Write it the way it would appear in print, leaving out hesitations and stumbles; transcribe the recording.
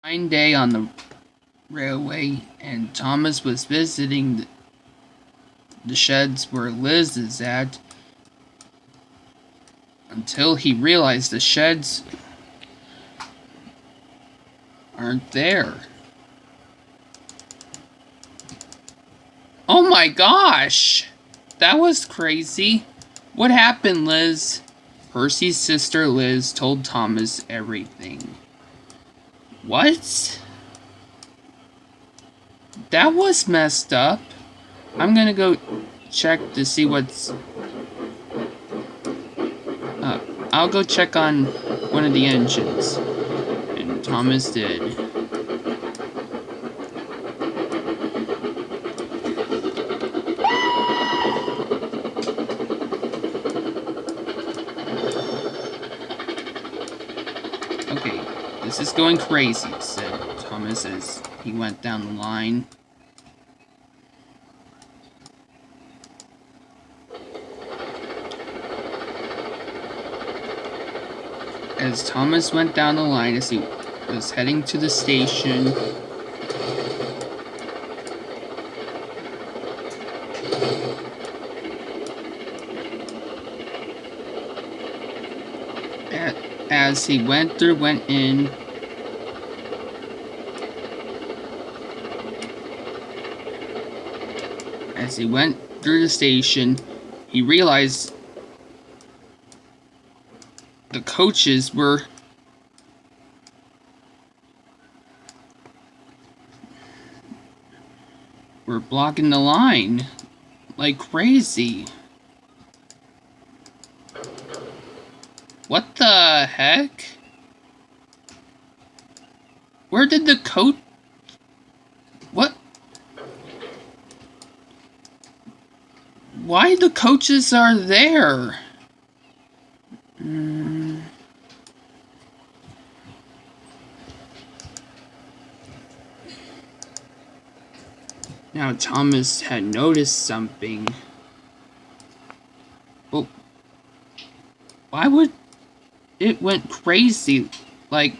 Fine day on the railway, and Thomas was visiting the sheds where Liz is at until he realized the sheds aren't there. Oh my gosh! That was crazy. What happened, Liz? Percy's sister Liz told Thomas everything. What? That was messed up. I'm gonna go check to see what's... I'll go check on one of the engines. And Thomas did. Okay, this is going crazy, said Thomas as he went down the line. As Thomas went down the line as he was heading to the station, as he went in, as he went through the station, he realized the coaches were blocking the line like crazy. What the heck? Where did the coach... What? Why the coaches are there? Now Thomas had noticed something. Well, why would it went crazy? Like,